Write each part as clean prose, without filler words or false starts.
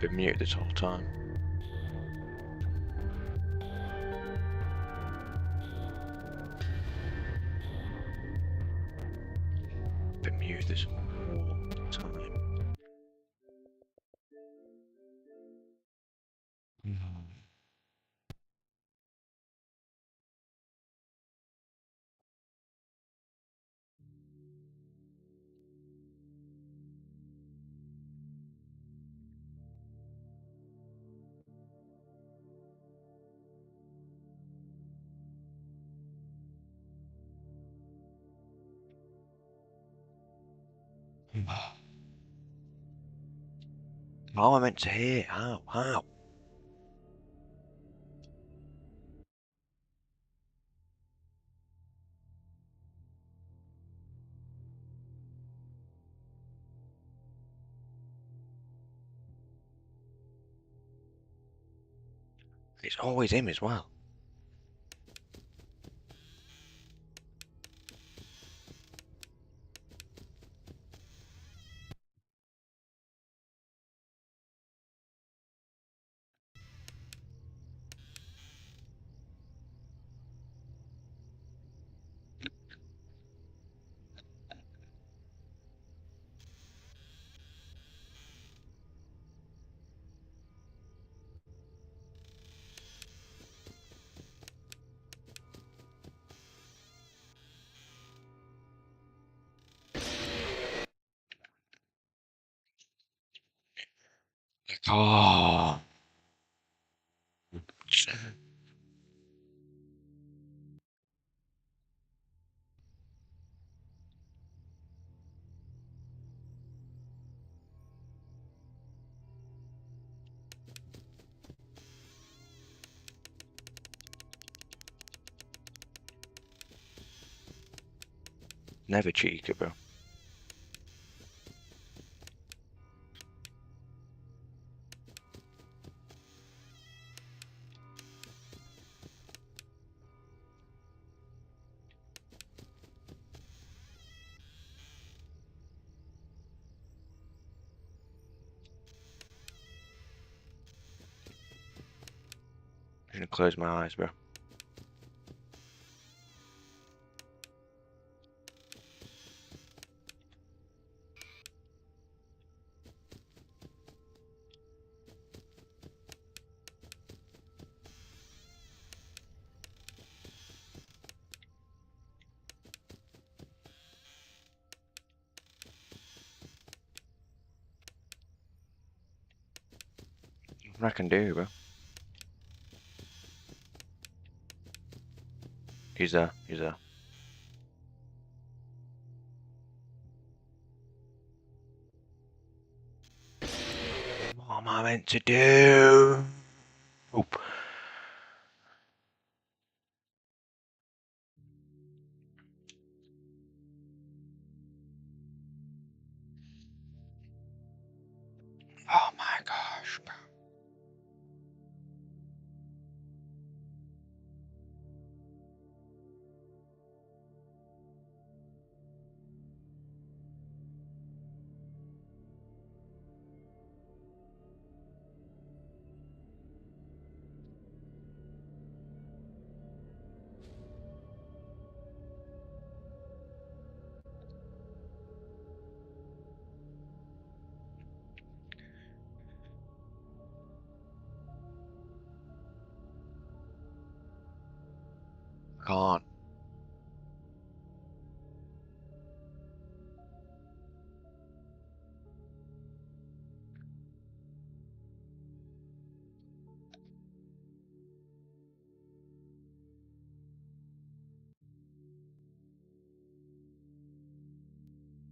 Been muted this whole time. Been muted this whole time. How am I meant to hear? How? How? It's always him as well. Oh. Never cheeky, bro. I'm gonna close my eyes, bro. What I can do, bro. He's there. He's there. What am I meant to do? Oh. Oh my gosh, bro. I can't.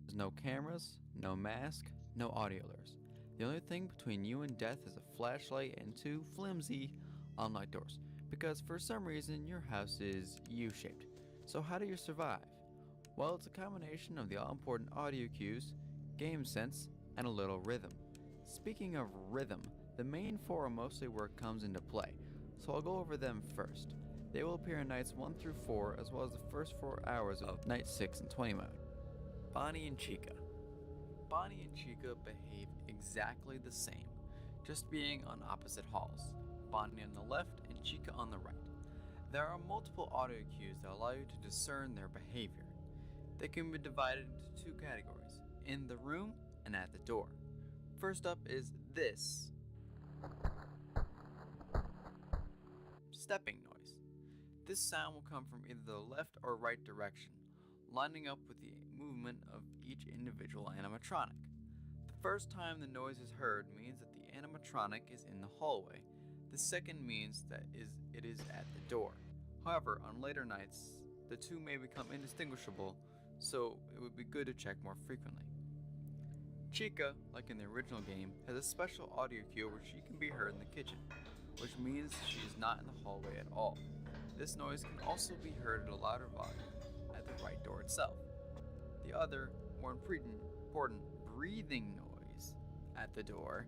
There's no cameras, no mask, no audio alerts. The only thing between you and death is a flashlight and two flimsy unlocked doors, because for some reason your house is U-shaped. So how do you survive? Well, it's a combination of the all-important audio cues, game sense, and a little rhythm. Speaking of rhythm, the main four of mostly work comes into play, so I'll go over them first. They will appear in nights 1 through 4, as well as the first 4 hours of night 6 and 20 mode. Bonnie and Chica. Bonnie and Chica behave exactly the same, just being on opposite halls. Bonnie on the left and Chica on the right. There are multiple audio cues that allow you to discern their behavior. They can be divided into two categories, in the room and at the door. First up is this stepping noise. This sound will come from either the left or right direction, lining up with the movement of each individual animatronic. The first time the noise is heard means that the animatronic is in the hallway. The second means that it is at the door. However, on later nights, the two may become indistinguishable, so it would be good to check more frequently. Chica, like in the original game, has a special audio cue where she can be heard in the kitchen, which means she is not in the hallway at all. This noise can also be heard at a louder volume at the right door itself. The other, more important breathing noise at the door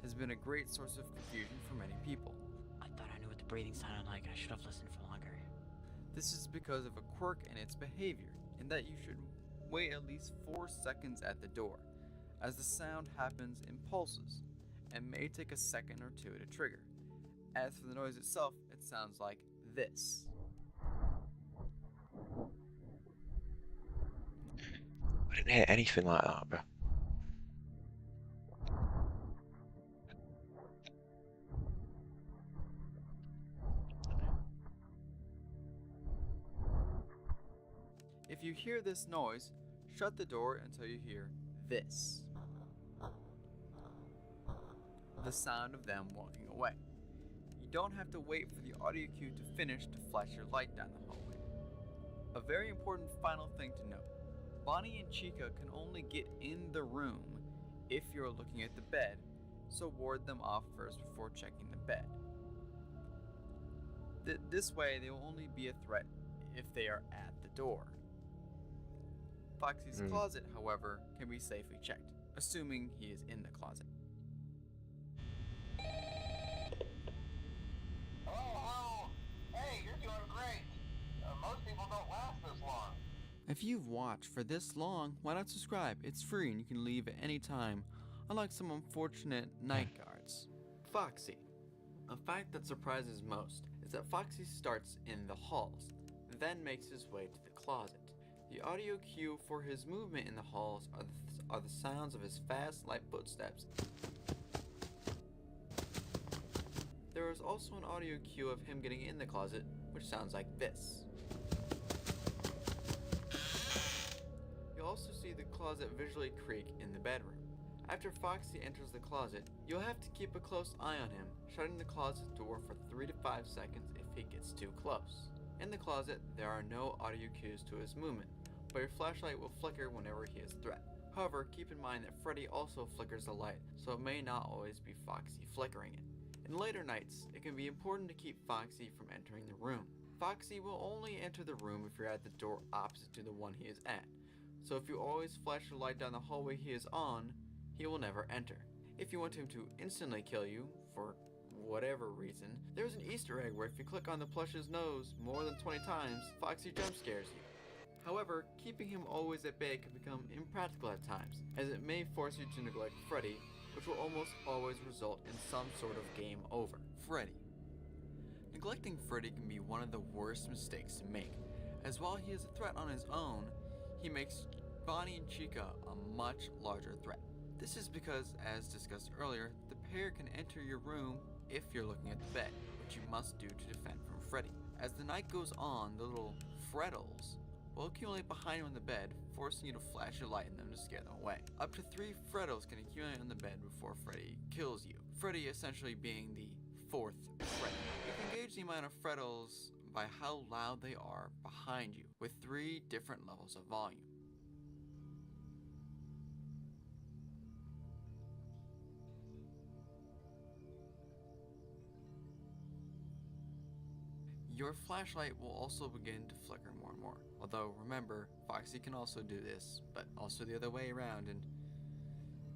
has been a great source of confusion for many people. I thought I knew what the breathing sounded like. I should have listened for longer. This is because of a quirk in its behavior, in that you should wait at least 4 seconds at the door, as the sound happens in pulses, and may take a second or two to trigger. As for the noise itself, it sounds like this. I didn't hear anything like that, bro. If you hear this noise, shut the door until you hear this. The sound of them walking away. You don't have to wait for the audio cue to finish to flash your light down the hallway. A very important final thing to note. Bonnie and Chica can only get in the room if you're looking at the bed, so ward them off first before checking the bed. This way, they will only be a threat if they are at the door. Foxy's closet, however, can be safely checked, assuming he is in the closet. Oh, hey, you're doing great. Most people don't last this long. If you've watched for this long, why not subscribe? It's free and you can leave at any time, unlike some unfortunate night guards. Foxy. A fact that surprises most is that Foxy starts in the halls, then makes his way to the closet. The audio cue for his movement in the halls are the sounds of his fast, light footsteps. There is also an audio cue of him getting in the closet, which sounds like this. You'll also see the closet visually creak in the bedroom. After Foxy enters the closet, you'll have to keep a close eye on him, shutting the closet door for 3 to 5 seconds if he gets too close. In the closet, there are no audio cues to his movement, but your flashlight will flicker whenever he is threatened. However, keep in mind that Freddy also flickers the light, so it may not always be Foxy flickering it. In later nights, it can be important to keep Foxy from entering the room. Foxy will only enter the room if you're at the door opposite to the one he is at, so if you always flash your light down the hallway he is on, he will never enter. If you want him to instantly kill you, for whatever reason, there's an Easter egg where if you click on the plush's nose more than 20 times, Foxy jump scares you. However, keeping him always at bay can become impractical at times, as it may force you to neglect Freddy, which will almost always result in some sort of game over. Freddy. Neglecting Freddy can be one of the worst mistakes to make, as while he is a threat on his own, he makes Bonnie and Chica a much larger threat. This is because, as discussed earlier, the pair can enter your room if you're looking at the bed, which you must do to defend from Freddy. As the night goes on, the little Freddles will accumulate behind you on the bed, forcing you to flash your light in them to scare them away. Up to 3 Freddles can accumulate on the bed before Freddy kills you, Freddy essentially being the 4th Freddy. You can gauge the amount of Freddles by how loud they are behind you, with 3 different levels of volume. Your flashlight will also begin to flicker more and more. Although, remember, Foxy can also do this, but also the other way around, and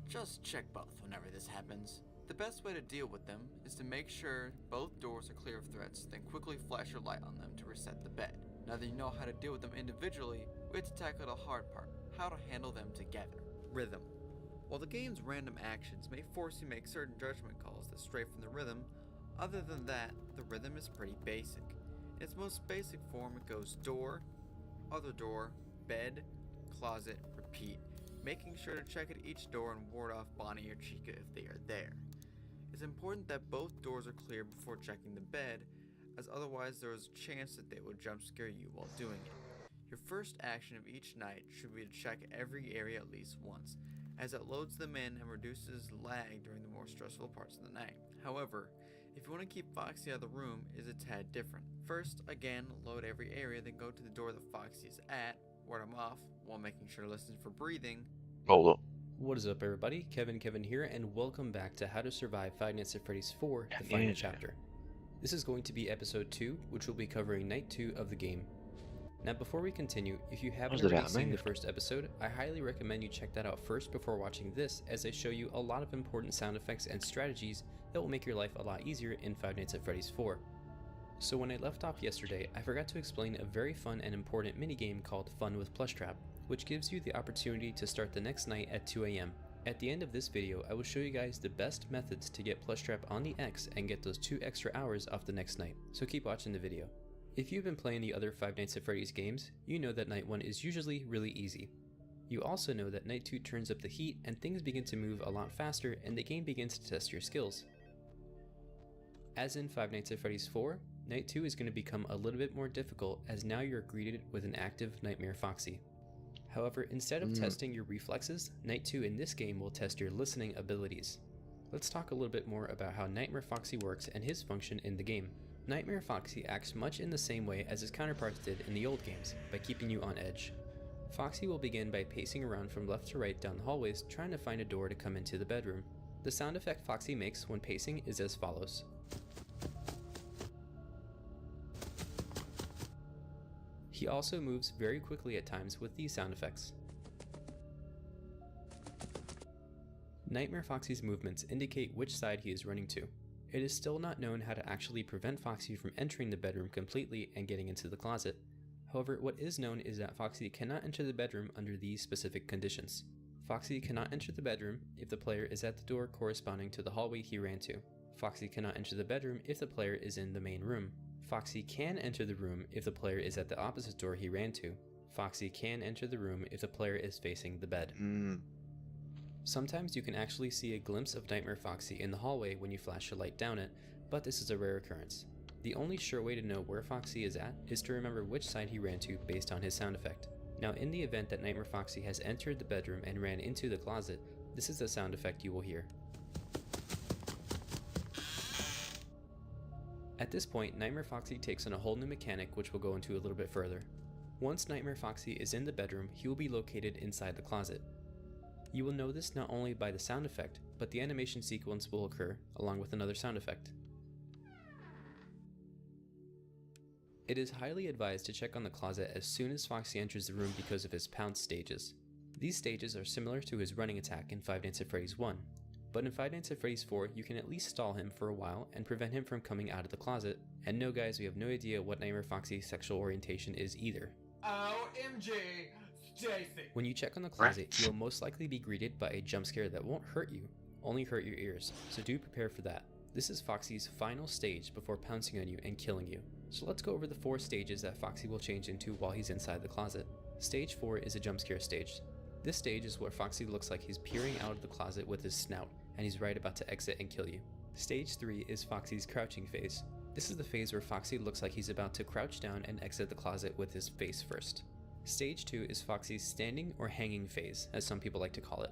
just check both whenever this happens. The best way to deal with them is to make sure both doors are clear of threats, then quickly flash your light on them to reset the bed. Now that you know how to deal with them individually, we have to tackle the hard part, how to handle them together. Rhythm. While the game's random actions may force you to make certain judgment calls that stray from the rhythm, other than that, the rhythm is pretty basic. In its most basic form, it goes door, other door, bed, closet, repeat, making sure to check at each door and ward off Bonnie or Chica if they are there. It's important that both doors are clear before checking the bed, as otherwise there is a chance that they will jump scare you while doing it. Your first action of each night should be to check every area at least once, as it loads them in and reduces lag during the more stressful parts of the night. However, if you want to keep Foxy out of the room, it is a tad different. First, again, load every area, then go to the door that Foxy is at, ward him off, while making sure to listen for breathing. Hold up. What is up, everybody? Kevin here, and welcome back to How to Survive Five Nights at Freddy's 4, the final chapter. This is going to be episode 2, which will be covering night 2 of the game. Now, before we continue, if you haven't already seen the first episode, I highly recommend you check that out first before watching this, as I show you a lot of important sound effects and strategies that will make your life a lot easier in Five Nights at Freddy's 4. So when I left off yesterday, I forgot to explain a very fun and important minigame called Fun with Plushtrap, which gives you the opportunity to start the next night at 2 AM. At the end of this video, I will show you guys the best methods to get Plushtrap on the X and get those 2 extra hours off the next night, so keep watching the video. If you've been playing the other Five Nights at Freddy's games, you know that night 1 is usually really easy. You also know that night 2 turns up the heat and things begin to move a lot faster and the game begins to test your skills. As in Five Nights at Freddy's 4, night 2 is going to become a little bit more difficult as now you're greeted with an active Nightmare Foxy. However, instead of testing your reflexes, night 2 in this game will test your listening abilities. Let's talk a little bit more about how Nightmare Foxy works and his function in the game. Nightmare Foxy acts much in the same way as his counterparts did in the old games, by keeping you on edge. Foxy will begin by pacing around from left to right down the hallways trying to find a door to come into the bedroom. The sound effect Foxy makes when pacing is as follows. He also moves very quickly at times with these sound effects. Nightmare Foxy's movements indicate which side he is running to. It is still not known how to actually prevent Foxy from entering the bedroom completely and getting into the closet. However, what is known is that Foxy cannot enter the bedroom under these specific conditions. Foxy cannot enter the bedroom if the player is at the door corresponding to the hallway he ran to. Foxy cannot enter the bedroom if the player is in the main room. Foxy can enter the room if the player is at the opposite door he ran to. Foxy can enter the room if the player is facing the bed. Sometimes you can actually see a glimpse of Nightmare Foxy in the hallway when you flash a light down it, but this is a rare occurrence. The only sure way to know where Foxy is at is to remember which side he ran to based on his sound effect. Now, in the event that Nightmare Foxy has entered the bedroom and ran into the closet, this is the sound effect you will hear. At this point, Nightmare Foxy takes on a whole new mechanic which we'll go into a little bit further. Once Nightmare Foxy is in the bedroom, he will be located inside the closet. You will know this not only by the sound effect, but the animation sequence will occur along with another sound effect. It is highly advised to check on the closet as soon as Foxy enters the room because of his pounce stages. These stages are similar to his running attack in Five Nights at Freddy's 1. But in Five Nights at Freddy's 4, you can at least stall him for a while and prevent him from coming out of the closet. And no guys, we have no idea what Nightmare Foxy's sexual orientation is either. OMG, Stacy! When you check on the closet, you will most likely be greeted by a jump scare that won't hurt you, only hurt your ears, so do prepare for that. This is Foxy's final stage before pouncing on you and killing you. So let's go over the 4 stages that Foxy will change into while he's inside the closet. Stage 4 is a jump scare stage. This stage is where Foxy looks like he's peering out of the closet with his snout, and he's right about to exit and kill you. Stage 3 is Foxy's crouching phase. This is the phase where Foxy looks like he's about to crouch down and exit the closet with his face first. Stage 2 is Foxy's standing or hanging phase, as some people like to call it.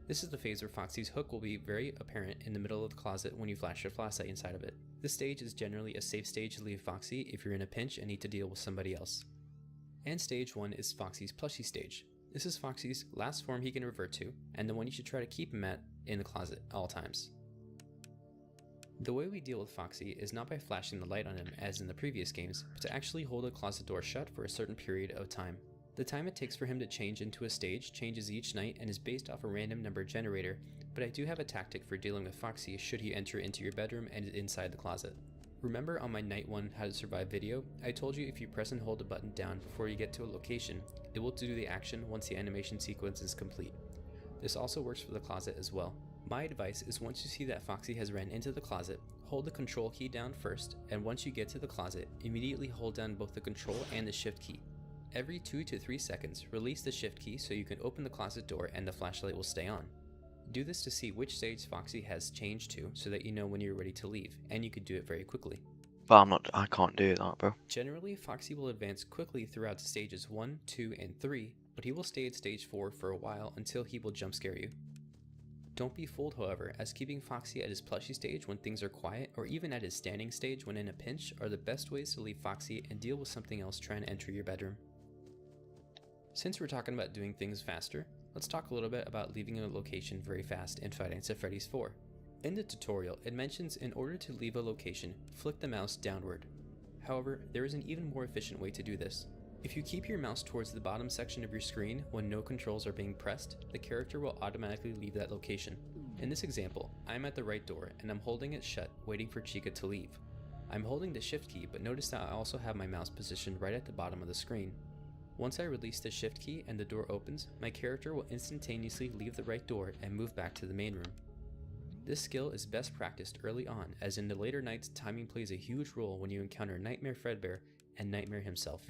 This is the phase where Foxy's hook will be very apparent in the middle of the closet when you flash your flashlight inside of it. This stage is generally a safe stage to leave Foxy if you're in a pinch and need to deal with somebody else. And stage 1 is Foxy's plushie stage. This is Foxy's last form he can revert to, and the one you should try to keep him at in the closet at all times. The way we deal with Foxy is not by flashing the light on him as in the previous games, but to actually hold a closet door shut for a certain period of time. The time it takes for him to change into a stage changes each night and is based off a random number generator, but I do have a tactic for dealing with Foxy should he enter into your bedroom and inside the closet. Remember on my night 1 How to Survive video, I told you if you press and hold a button down before you get to a location, it will do the action once the animation sequence is complete. This also works for the closet as well. My advice is once you see that Foxy has ran into the closet, hold the control key down first, and once you get to the closet, immediately hold down both the control and the shift key. Every 2 to 3 seconds, release the shift key so you can open the closet door and the flashlight will stay on. Do this to see which stage Foxy has changed to so that you know when you're ready to leave, and you can do it very quickly. But I can't do that, bro. Generally, Foxy will advance quickly throughout stages 1, 2, and 3, but he will stay at stage 4 for a while until he will jump scare you. Don't be fooled, however, as keeping Foxy at his plushie stage when things are quiet, or even at his standing stage when in a pinch, are the best ways to leave Foxy and deal with something else trying to enter your bedroom. Since we're talking about doing things faster, let's talk a little bit about leaving a location very fast in Five Nights at Freddy's 4. In the tutorial, it mentions in order to leave a location, flick the mouse downward. However, there is an even more efficient way to do this. If you keep your mouse towards the bottom section of your screen when no controls are being pressed, the character will automatically leave that location. In this example, I'm at the right door and I'm holding it shut, waiting for Chica to leave. I'm holding the shift key, but notice that I also have my mouse positioned right at the bottom of the screen. Once I release the shift key and the door opens, my character will instantaneously leave the right door and move back to the main room. This skill is best practiced early on, as in the later nights timing plays a huge role when you encounter Nightmare Fredbear and Nightmare himself.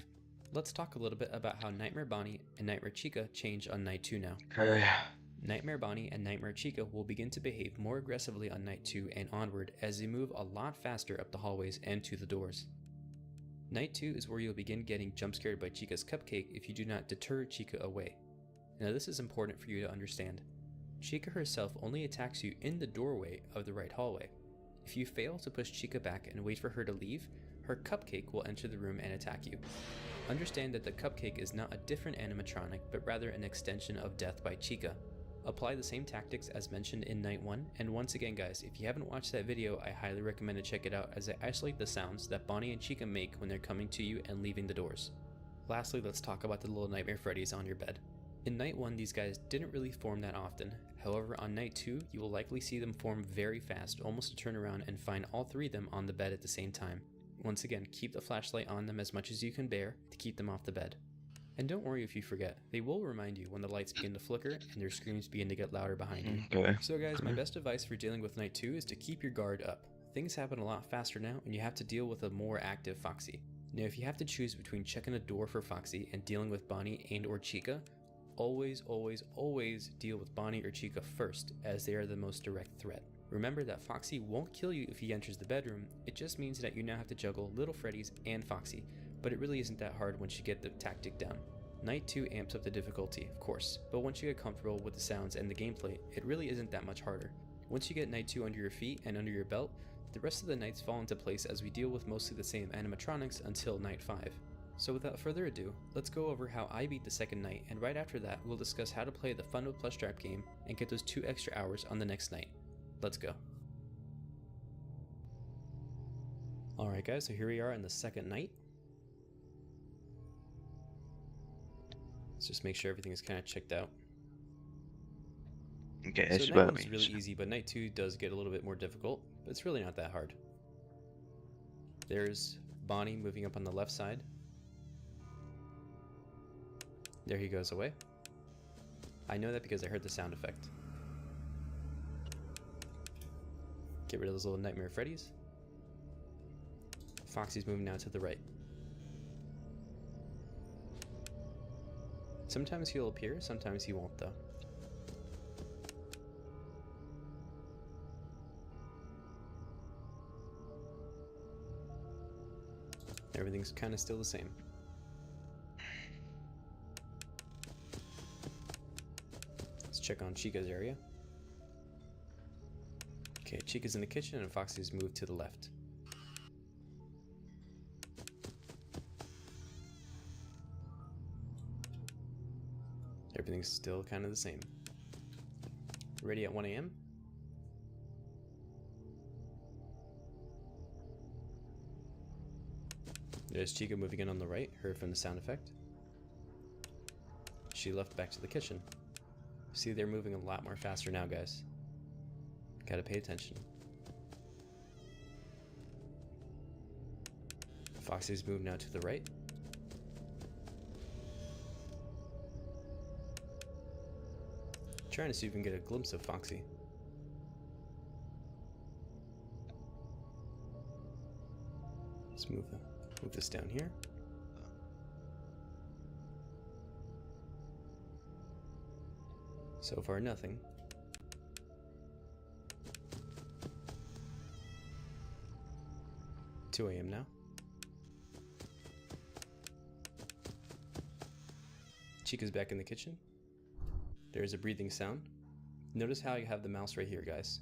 Let's talk a little bit about how Nightmare Bonnie and Nightmare Chica change on night 2 now. Okay. Nightmare Bonnie and Nightmare Chica will begin to behave more aggressively on night 2 and onward as they move a lot faster up the hallways and to the doors. Night 2 is where you'll begin getting jump scared by Chica's cupcake if you do not deter Chica away. Now this is important for you to understand. Chica herself only attacks you in the doorway of the right hallway. If you fail to push Chica back and wait for her to leave, her cupcake will enter the room and attack you. Understand that the cupcake is not a different animatronic, but rather an extension of Death by Chica. Apply the same tactics as mentioned in night 1, and once again guys, if you haven't watched that video, I highly recommend to check it out as I isolate the sounds that Bonnie and Chica make when they're coming to you and leaving the doors. Lastly, let's talk about the little Nightmare Freddies on your bed. In night 1, these guys didn't really form that often. However, on night 2, you will likely see them form very fast, almost to turn around and find all 3 of them on the bed at the same time. Once again, keep the flashlight on them as much as you can bear to keep them off the bed. And don't worry if you forget, they will remind you when the lights begin to flicker and their screams begin to get louder behind you. Okay. So guys, my best advice for dealing with night 2 is to keep your guard up. Things happen a lot faster now and you have to deal with a more active Foxy. Now if you have to choose between checking a door for Foxy and dealing with Bonnie and or Chica, always deal with Bonnie or Chica first, as they are the most direct threat. Remember that Foxy won't kill you if he enters the bedroom, it just means that you now have to juggle Little Freddy's and Foxy, but it really isn't that hard once you get the tactic down. Night 2 amps up the difficulty, of course, but once you get comfortable with the sounds and the gameplay, it really isn't that much harder. Once you get Night 2 under your feet and under your belt, the rest of the nights fall into place as we deal with mostly the same animatronics until Night 5. So without further ado, let's go over how I beat the second night, and right after that we'll discuss how to play the Fun with Plushtrap game and get those 2 extra hours on the next night. Let's go. Alright guys, so here we are in the second night. Let's just make sure everything is kind of checked out. Okay, So this is night what it 1's means. really easy, but night 2 does get a little bit more difficult, but it's really not that hard. There's Bonnie moving up on the left side. There he goes away. I know that because I heard the sound effect. Get rid of those little Nightmare Freddies. Foxy's moving now to the right. Sometimes he'll appear, sometimes he won't though. Everything's kind of still the same. Let's check on Chica's area. Okay, Chica's in the kitchen and Foxy's moved to the left. Everything's still kind of the same. Ready at 1 AM? There's Chica moving in on the right, heard from the sound effect. She left back to the kitchen. See, they're moving a lot more faster now, guys. Gotta pay attention. Foxy's moved now to the right. Trying to see if we can get a glimpse of Foxy. Let's move this down here. So far, nothing. $2 a.m. now. Chica's back in the kitchen. There's a breathing sound. Notice how I have the mouse right here, guys.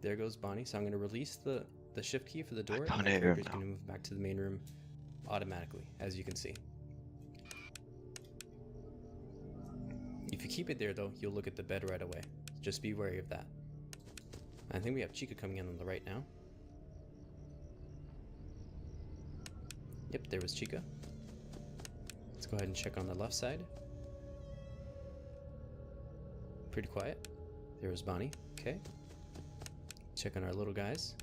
There goes Bonnie. So I'm going to release the shift key for the door, and my character's going to move back to the main room automatically, as you can see. If you keep it there, though, you'll look at the bed right away. Just be wary of that. I think we have Chica coming in on the right now. Yep, there was Chica. Let's go ahead and check on the left side. Pretty quiet. There was Bonnie. Okay. Check on our little guys.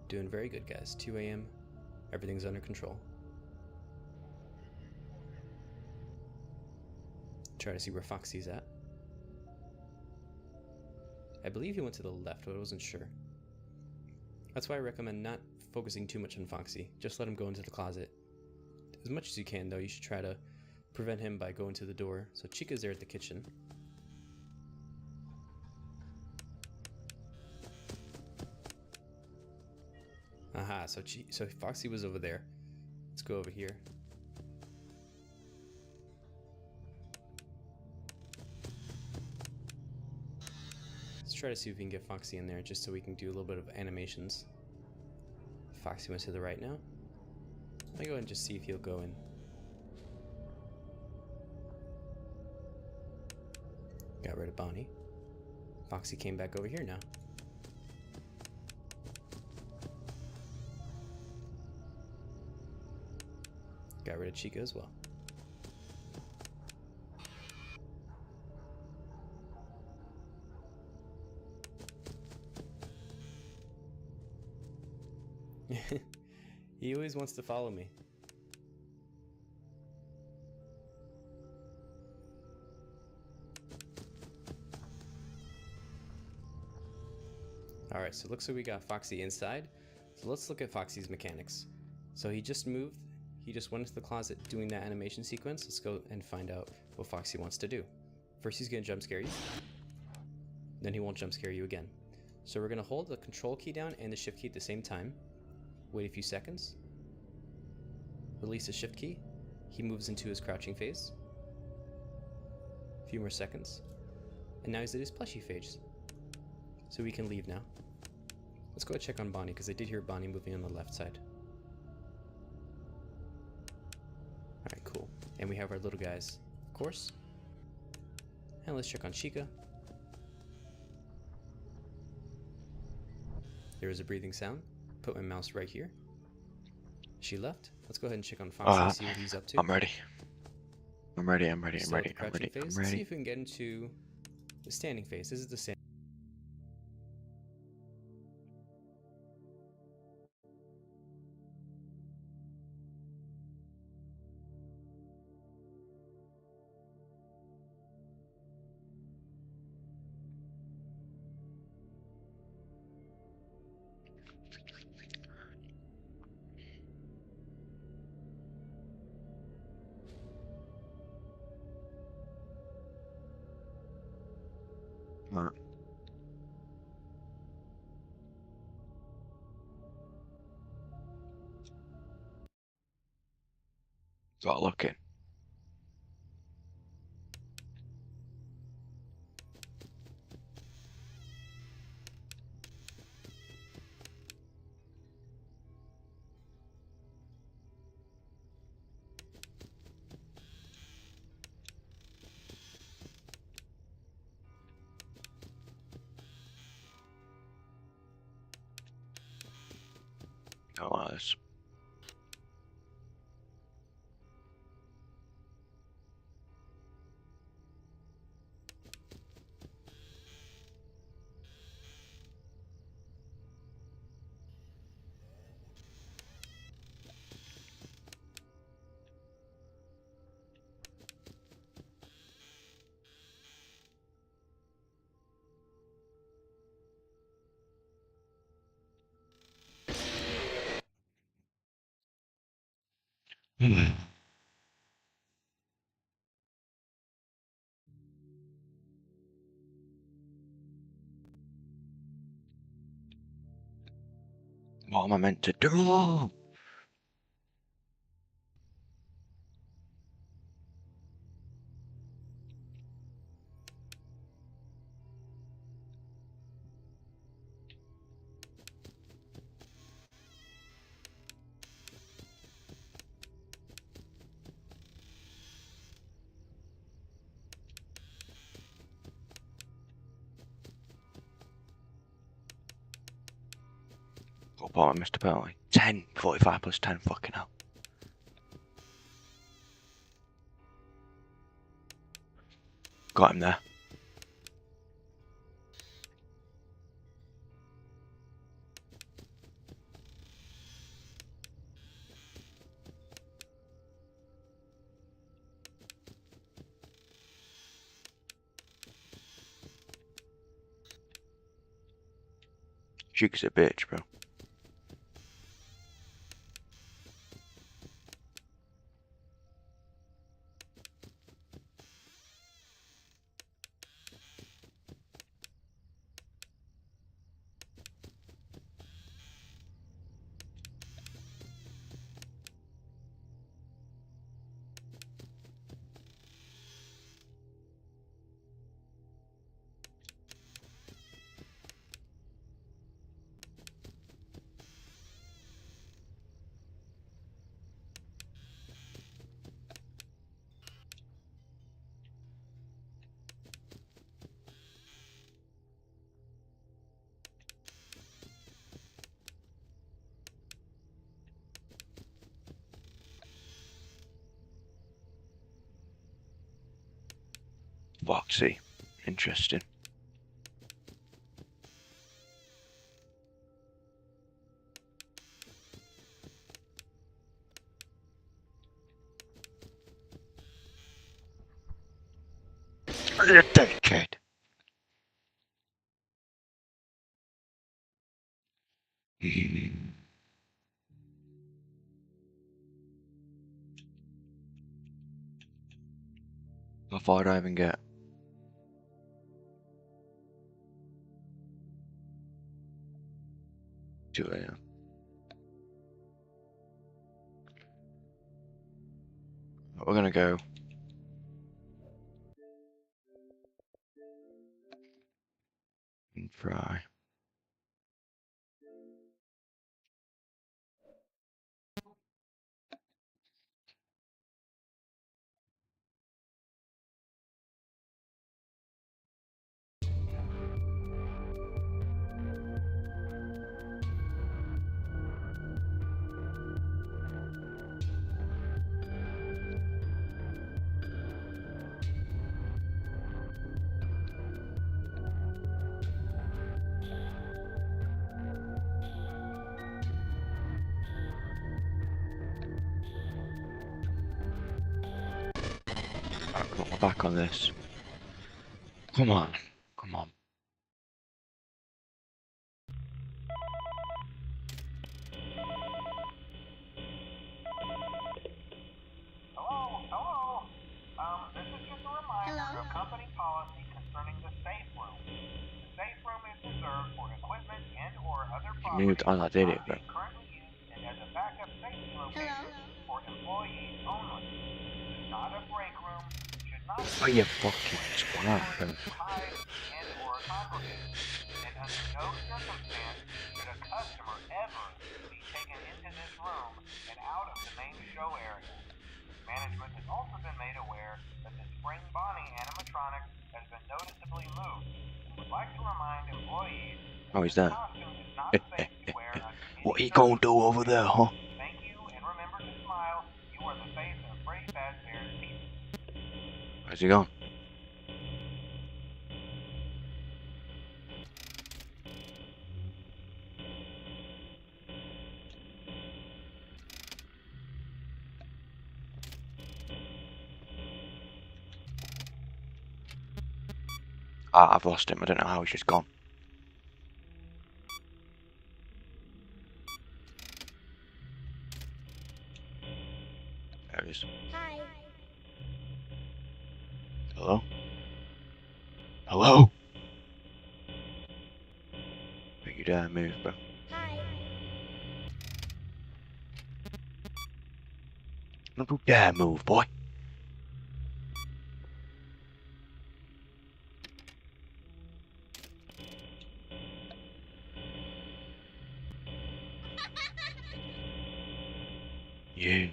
Doing very good, guys. 2 a.m. Everything's under control. Try to see where Foxy's at. I believe he went to the left, but I wasn't sure. That's why I recommend not focusing too much on Foxy. Just let him go into the closet. As much as you can, though, you should try to prevent him by going to the door. So Chica's there at the kitchen. Aha, so Foxy was over there. Let's go over here. Let's try to see if we can get Foxy in there just so we can do a little bit of animations. Foxy went to the right now. Let me go ahead and just see if he'll go in. Got rid of Bonnie. Foxy came back over here now. Got rid of Chica as well. He always wants to follow me. Alright, so it looks like we got Foxy inside. So let's look at Foxy's mechanics. So he just moved. He just went into the closet doing that animation sequence. Let's go and find out what Foxy wants to do. First, he's going to jump scare you. Then he won't jump scare you again. So we're going to hold the control key down and the shift key at the same time. Wait a few seconds. Release the shift key. He moves into his crouching phase. A few more seconds. And now he's at his plushy phase. So we can leave now. Let's go check on Bonnie, because I did hear Bonnie moving on the left side. Alright, cool. And we have our little guys, of course. And let's check on Chica. There is a breathing sound. Put my mouse right here. She left. Let's go ahead and check on Foxy and see what he's up to. I'm ready. I'm ready. Still at the crouching phase. Let's see if we can get into the standing phase. This is the standing. Alright. Start looking. Oh, wow, this. What am I meant to do? What part of Mr. Perley? 10, 45 plus 10, fucking hell. Got him there. Duke's a bitch, bro. Foxy. Interesting. You're a dead kid. How far did I even get? Yeah. We're gonna go. And fry. I've got my back on this. Come on. Come on. Hello? This is just a reminder of company policy concerning the safe room. The safe room is reserved for equipment and or other property Moved on, I did it, but currently used and as a backup safety location for employees only. This is not a break room, should not be oh, you fucking twat, bro. hide and or congregate. And under no circumstance should a customer ever be taken into this room and out of the main show area. Management has also been made aware that the Spring Bonnie animatronic has been noticeably moved and would like to remind employees Oh, he's that there. the costume is not safe to wear under What are any you gonna do over there, huh? Thank you and remember to smile. You are the face of Freddy Fazbear's Pizza. Where's he gone? Ah, I've lost him. I don't know how he's just gone. is. Hi. Hello? Hello? Don't you dare move, bro. Hi. Don't you dare move, boy. You.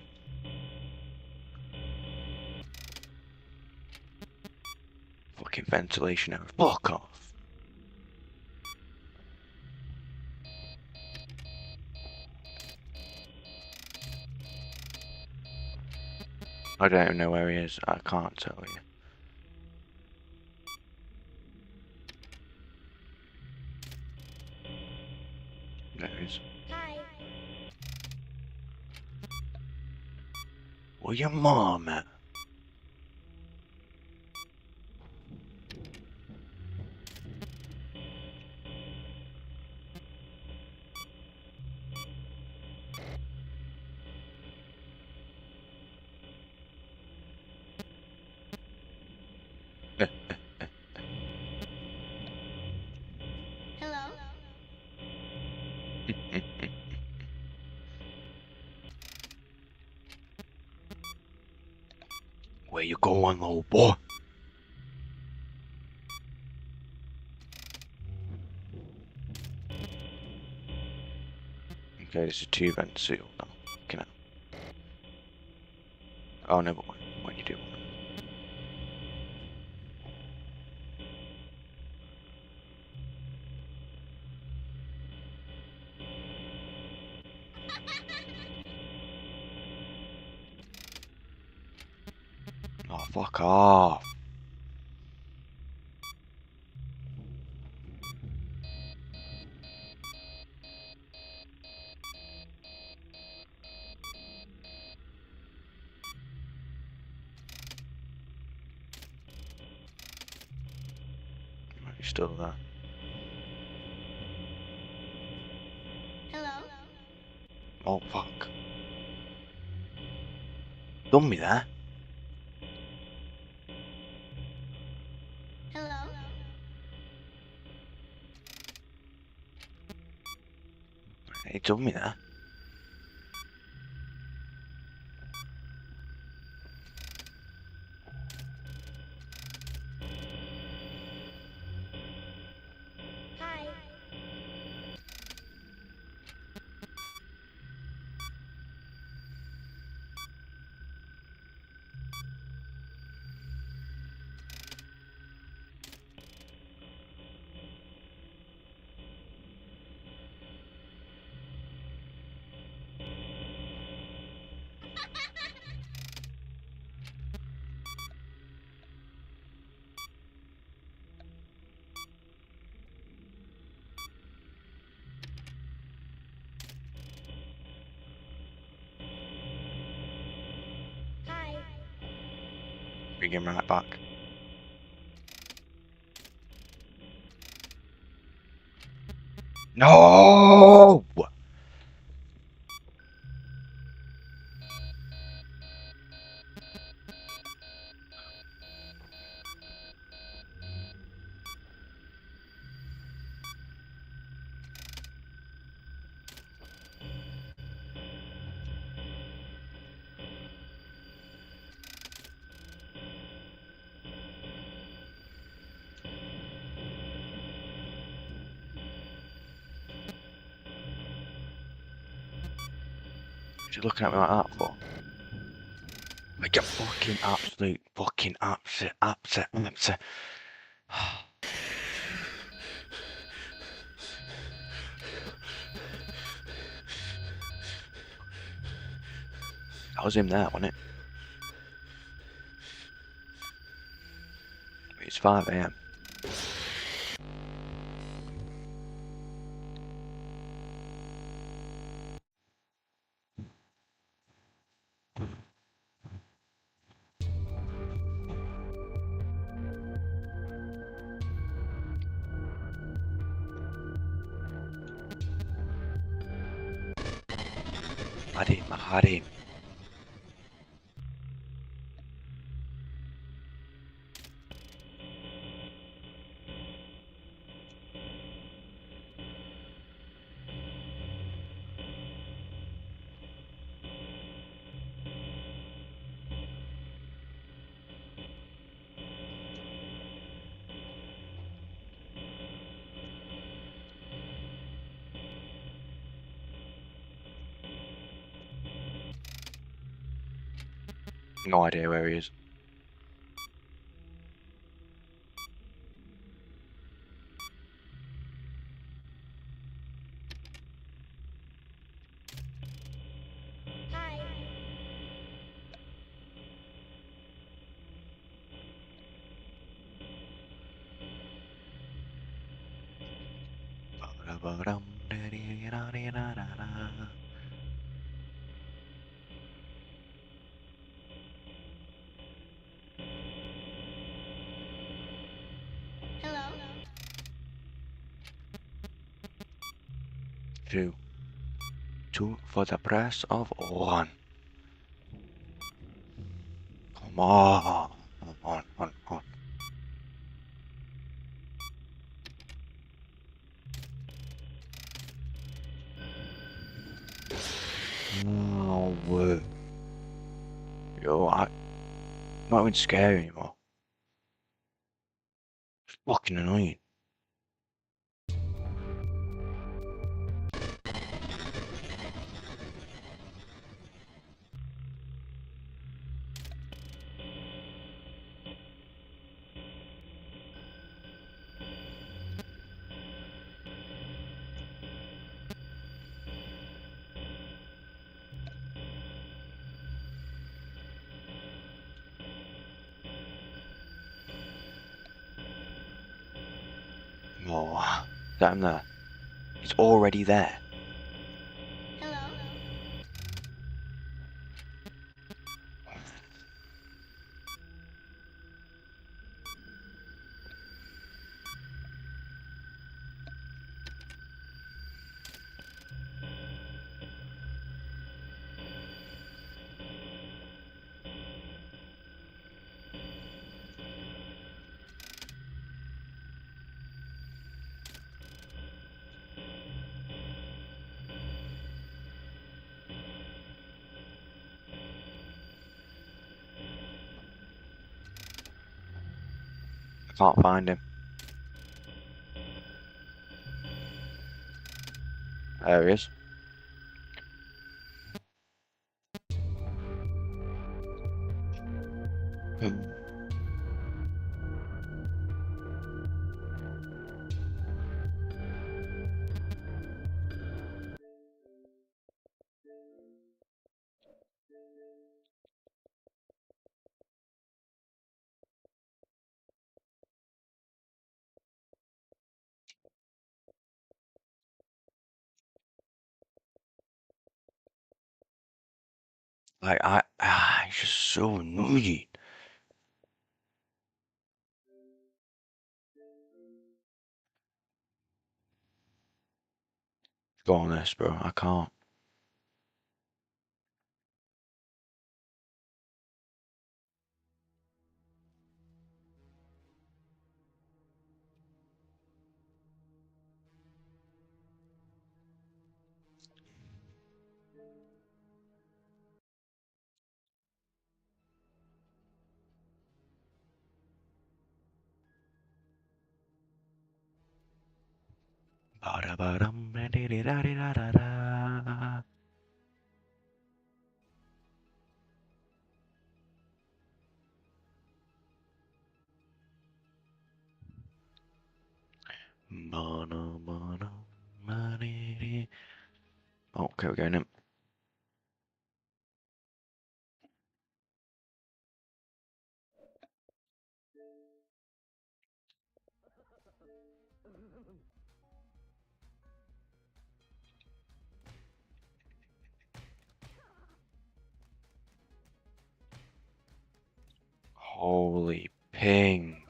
Fucking ventilation error. Fuck off. I don't even know where he is. I can't tell you. There he is. Hi. Where your mom at? Hello. Where you going, little boy? Okay, this is 2 vent seal now. Fucking hell. Oh, never mind. What you do? Oh, fuck off. Right, you're still there. Hello. Oh, fuck. Done me there. Hello. He done me there. Hi. Hi. Bring him right back. No! What you looking at me like that for? Like you fucking absolute fucking upset. That was him there, wasn't it? It's 5 AM. I had him. No idea where he is. Hi. Hello. Two for the price of one. Come on. On. No way. Yo, I'm not even scary anymore. It's fucking annoying. Oh, is that him there? He's already there. Hello. I can't find him. There he is. Like, it's just so annoying. Go on this, bro. I can't. Ba-da-ba-dum, da-dee-da-dee-da-da-da. Ba-da-ba-dum, ba-dee-dee. Oh, okay, we're going in. Holy ping.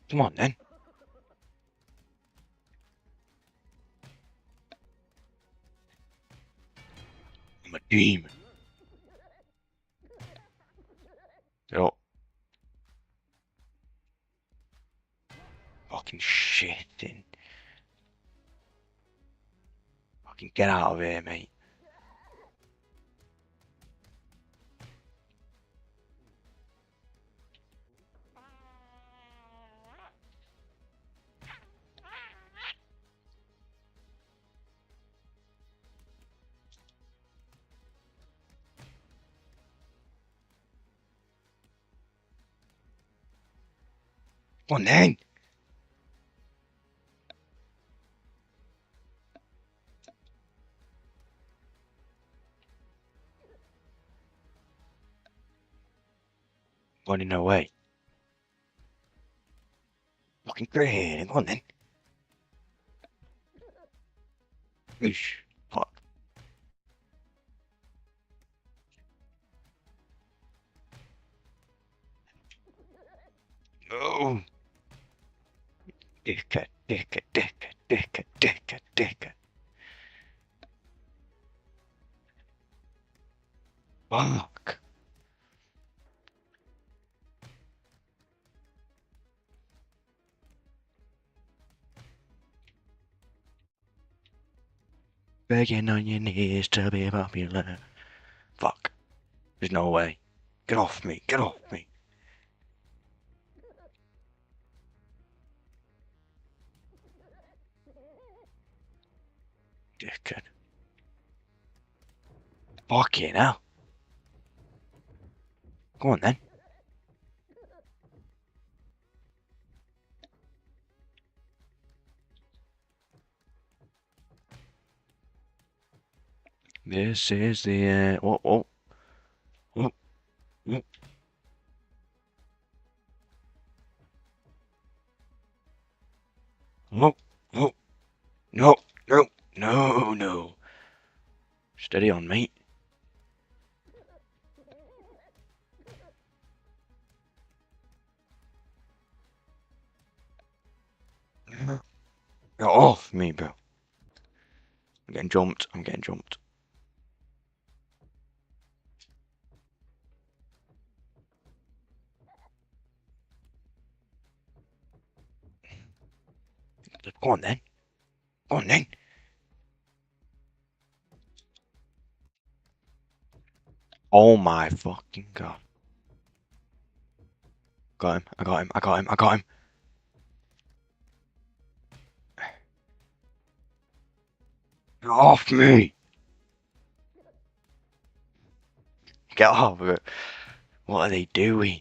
Come on, then. I'm a demon. Yo. Fucking shitting. Fucking get out of here, mate. Come on then. Running away. Fucking great. Come on then. Oosh. Fuck. No. Dickhead, dickhead, dickhead, dickhead, dickhead, dickhead. Fuck. Begging on your knees to be popular. Fuck. There's no way. Get off me. Get off me. Dickhead. Fucking hell. Go on then. This is the whoa, whoa. Whoa. Whoa. Whoa. Whoa. No. No. No. No. Steady on, mate. Get off me, bro. I'm getting jumped. I'm getting jumped. Go on then. Go on then. Oh my fucking god. Got him. I got him. I got him. I got him. Get off me. Get off of it. What are they doing?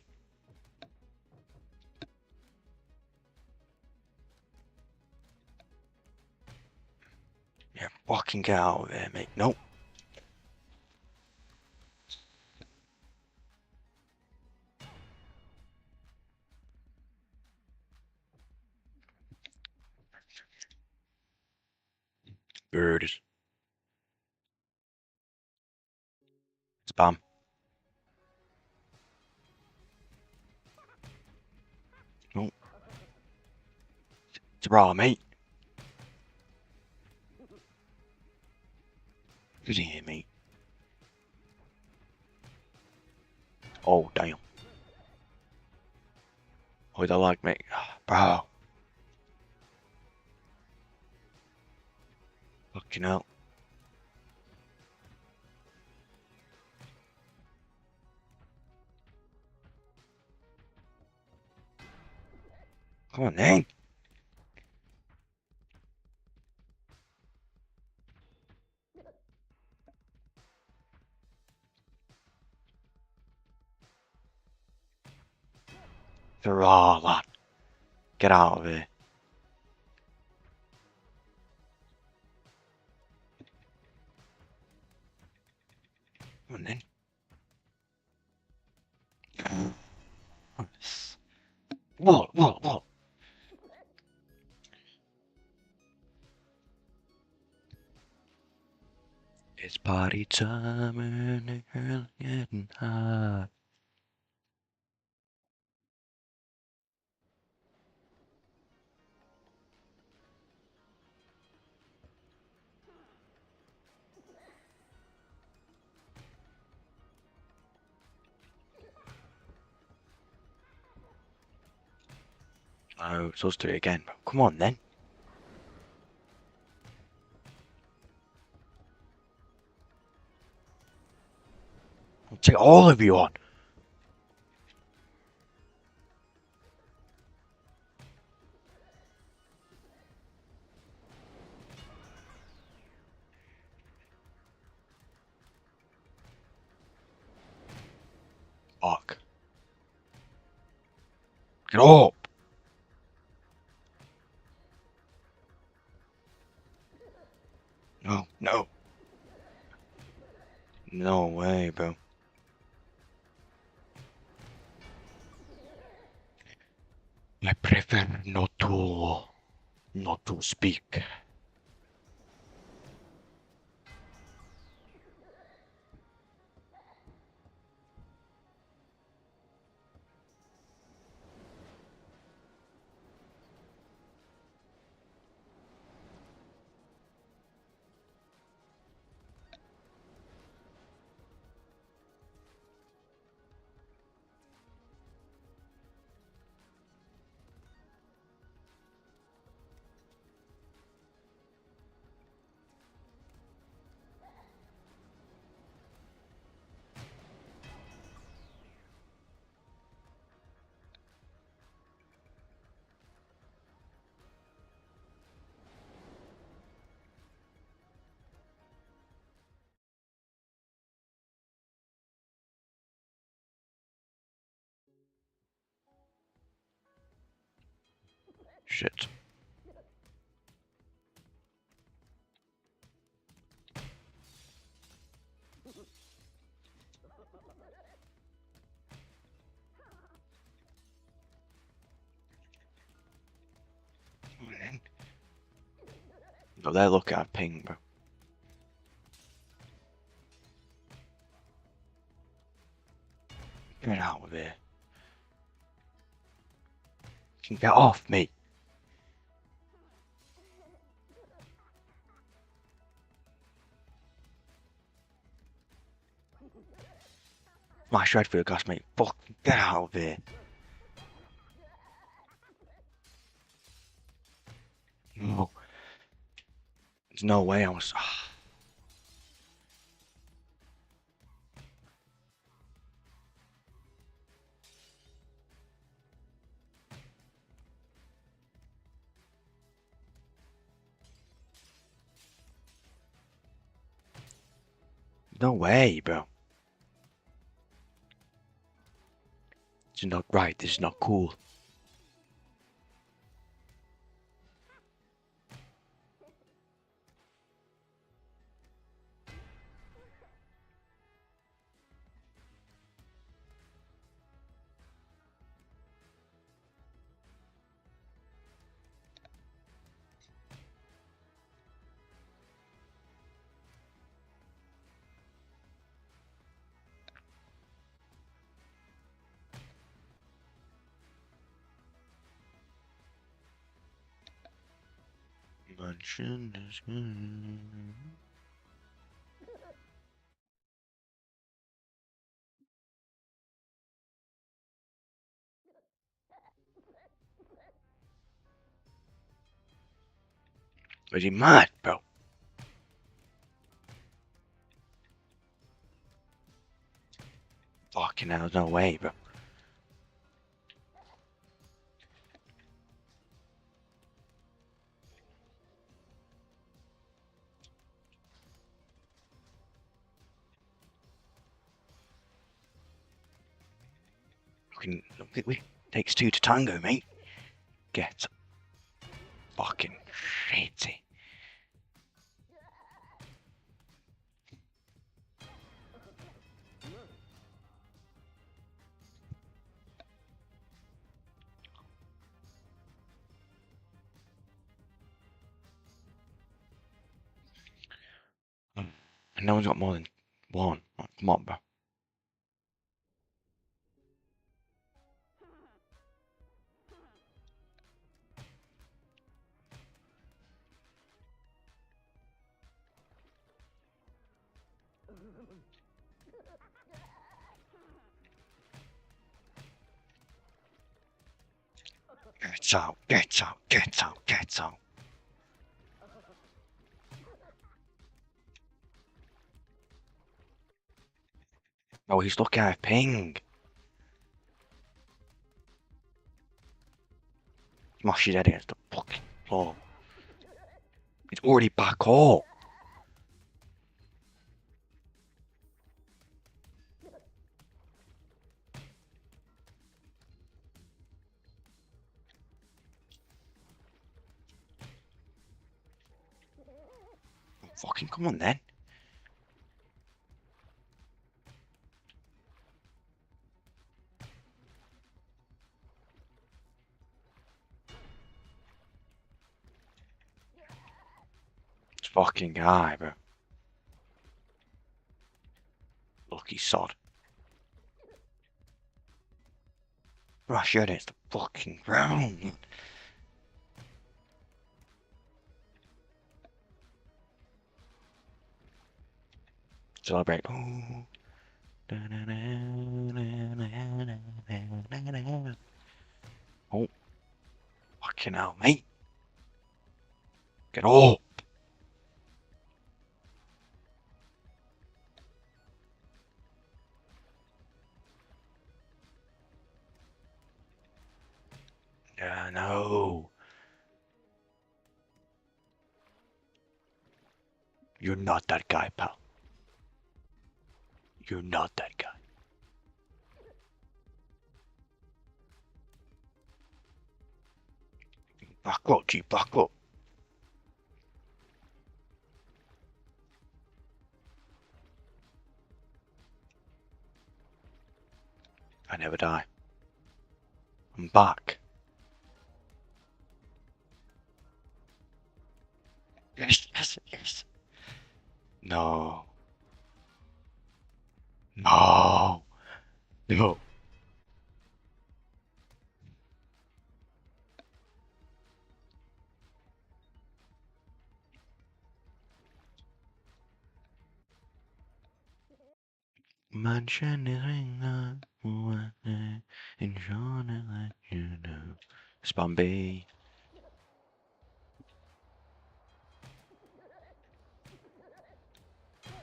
Yeah, fucking get out of there, mate. Nope. Birds. Spam. Nope. It's a bra, mate. Who's in here, mate? Oh, damn. Oh, they like me. Bro. Fucking hell. Come on, then. Hurrah, lad. Get out of here. Come on, then. What? It's party time and the girl getting hot. Oh, so let's do it again. Come on, then. I'll take all of you on. Fuck. Get up. No, no. No way, bro. I prefer not to speak. Shit. Got there, look at ping, bro. Get out of here. You can get off me. My shred for your gas, mate. Fucking get out of here. No. There's no way I was. No way, bro. This is not right. This is not cool. Mansion is good. Is he mad, bro? Fucking hell, no way, bro. We takes two to tango, mate. Get fucking shitty. And no one's got more than one. Oh, come on, bro. Get out, get out, get out, get out. Oh, he's looking at a ping. Smash his head against the fucking floor. He's already back up. Fucking come on then. It's fucking guy, bro. Lucky sod. Rush your head, the fucking ground. Celebrate. Ooh. Oh, fucking hell, mate. Get up. Yeah, no. You're not that guy, pal. You're not that guy. Back up, G, back up. I never die. I'm back. Yes, yes, yes. No. No. No. Mansion is ring up and Sean let you know. Spam B.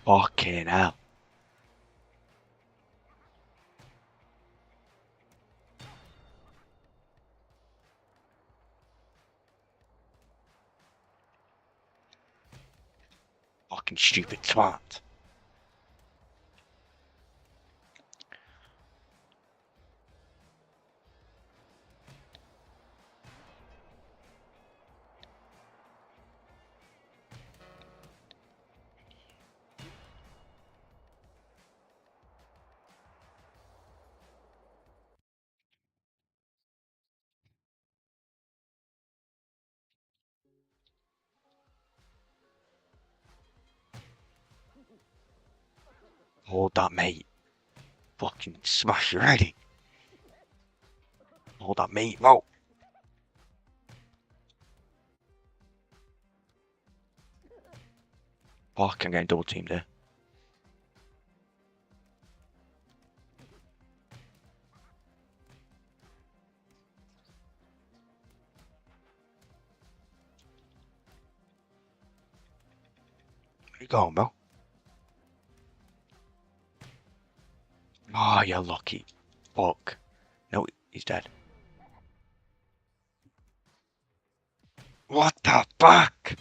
Fucking hell. Fucking stupid twat. Hold that, mate. Fucking smash you ready. Hold that, mate. Whoa. Fuck, I'm getting double teamed there. Where you going, bro? Ah, oh, you're lucky. Fuck. No, he's dead. What the fuck?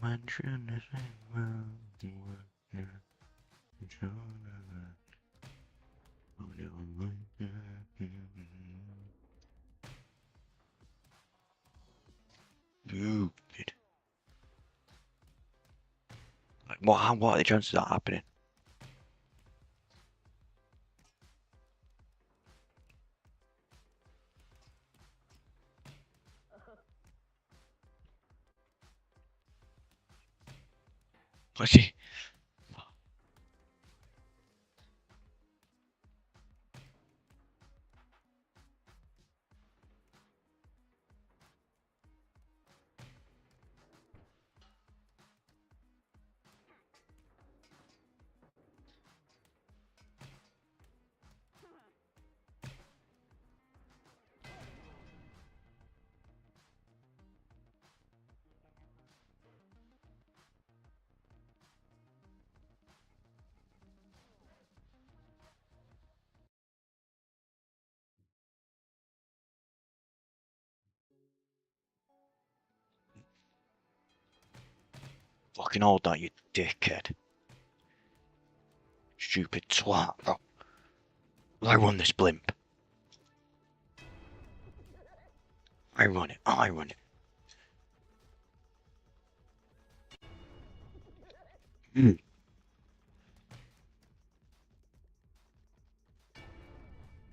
Mansion is stupid. Like, what are the chances of that happening? Let's see. Fucking hold that, you dickhead. Stupid twat, bro. I run this blimp. I run it. I run it.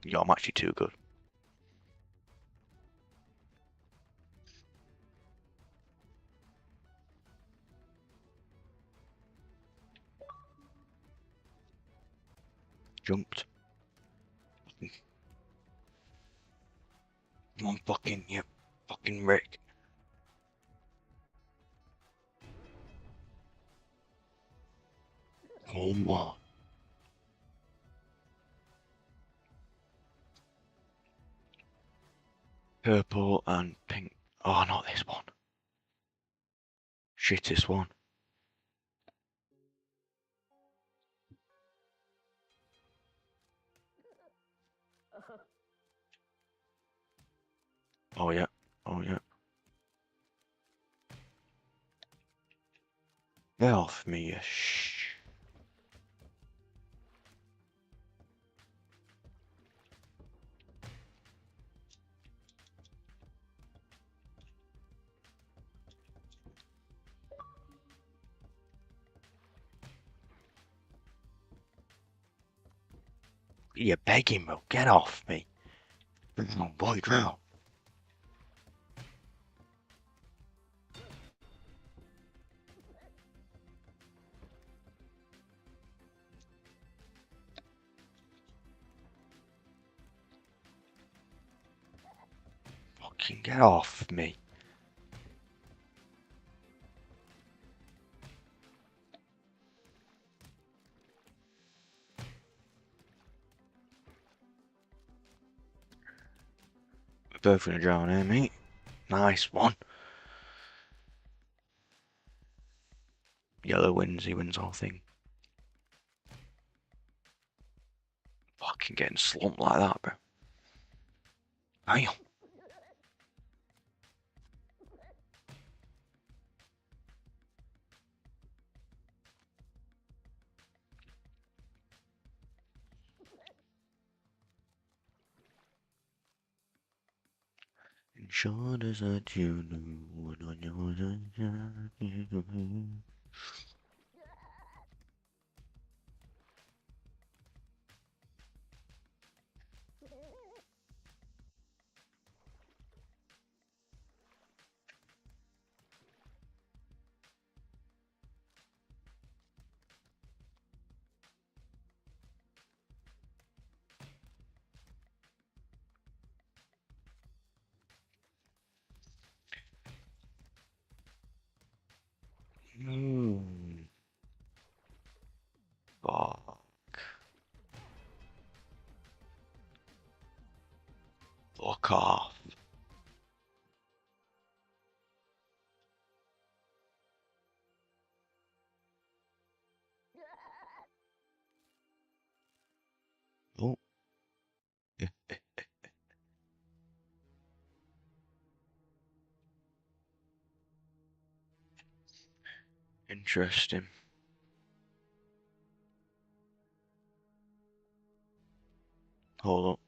Yo, I'm actually too good. Jumped. Come on, fucking, you fucking Rick. Come on. Purple and pink. Oh, not this one. Shittest one. Oh, yeah. Oh, yeah. Get off me, you You're begging, bro. Get off me. Oh, boy, drown. Fucking get off me. We're both gonna drown here, mate. Nice one. Yellow wins, he wins the whole thing. Fucking getting slumped like that, bro. Damn. Sure as that you knew what on yours Fuck. Fuck off. Oh. Interesting. Hold up.